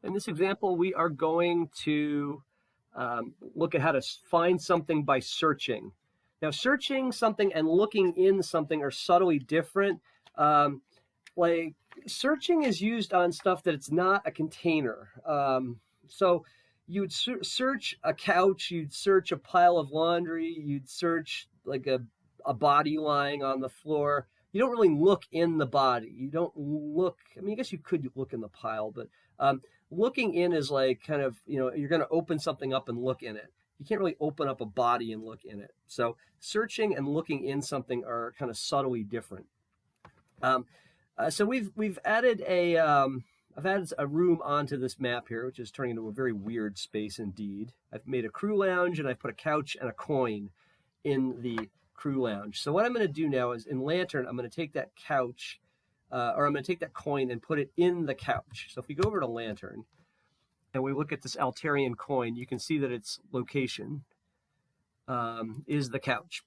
In this example, we are going to look at how to find something by searching. Now, searching something and looking in something are subtly different. Like searching is used on stuff that it's not a container. So you would search a couch, you'd search a pile of laundry, you'd search like a body lying on the floor. You don't really look in the body. You don't look, I mean, I guess you could look in the pile, but looking in is like kind of, you're going to open something up and look in it. You can't really open up a body and look in it. So searching and looking in something are kind of subtly different. So we've added I've added a room onto this map here, which is turning into a very weird space indeed. I've made a crew lounge and I've put a couch and a coin in the crew lounge. So what I'm going to do now is in Lantern, I'm going to take that couch, or I'm going to take that coin and put it in the couch. So if we go over to Lantern and we look at this Altarian coin, you can see that its location is the couch.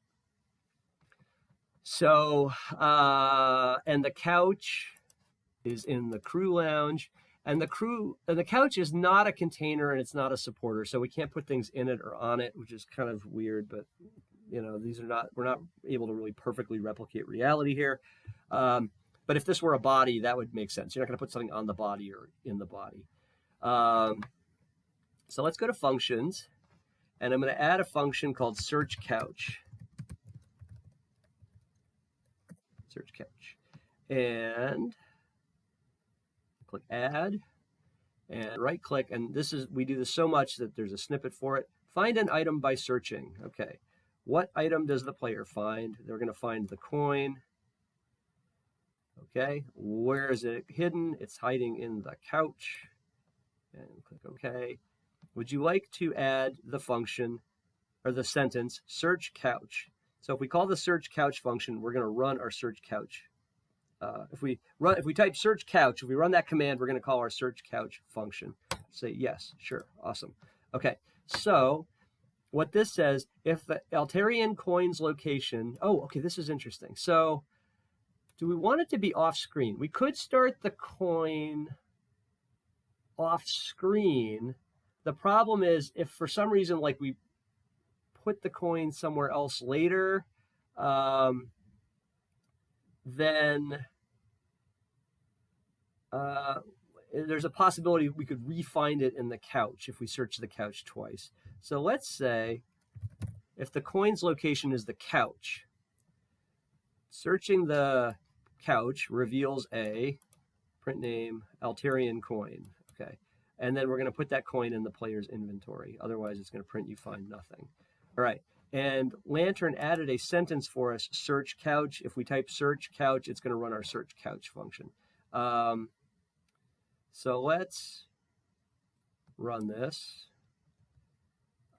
So, and the couch is in the crew lounge, and the couch is not a container and it's not a supporter, so we can't put things in it or on it, which is kind of weird, but we're not able to really perfectly replicate reality here. But if this were a body, that would make sense. You're not going to put something on the body or in the body. So let's go to functions, and I'm going to add a function called search couch. Search couch. And click add and right click, and we do this so much that there's a snippet for it. Find an item by searching. Okay, what item does the player find? They're going to find the coin. Okay, where is it hidden? It's hiding in the couch. And click OK. Would you like to add the function or the sentence search couch? So if we call the search couch function, we're going to run our search couch. If we type search couch, if we run that command, we're going to call our search couch function. Say yes, sure, awesome. Okay, so what this says, if the Altarian coin's location, oh, okay, this is interesting. So do we want it to be off screen? We could start the coin off screen. The problem is if for some reason, like we put the coin somewhere else later, then there's a possibility we could re-find it in the couch if we search the couch twice. So let's say if the coin's location is the couch, searching the couch reveals a print name Altarian coin. Okay, and then we're going to put that coin in the player's inventory. Otherwise, it's going to print you find nothing. All right, and Lantern added a sentence for us, search couch. If we type search couch, it's going to run our search couch function. So let's run this.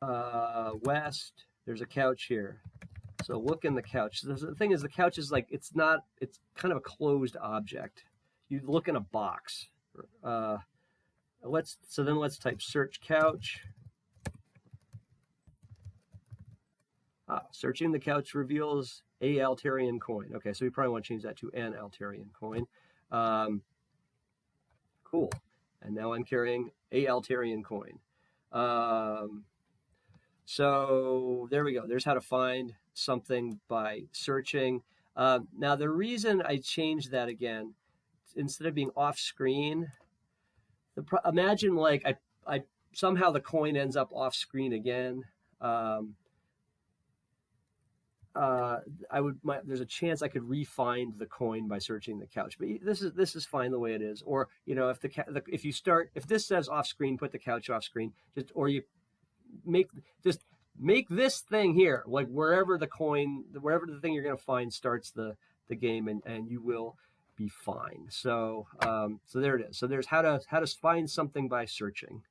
West, there's a couch here. So look in the couch. The thing is, the couch is like, it's kind of a closed object. You look in a box. So then let's type search couch. Searching the couch reveals a Altarian coin. Okay, so we probably want to change that to an Altarian coin. Cool. And now I'm carrying a Altarian coin. So there we go. There's how to find something by searching. Now, the reason I changed that again, instead of being off screen, imagine like I somehow the coin ends up off screen again. There's a chance I could re-find the coin by searching the couch, but this is fine the way it is. Or if this says off screen, put the couch off screen. Just make this thing here, like wherever the thing you're going to find starts the game, and you will be fine. So there it is. So there's how to find something by searching.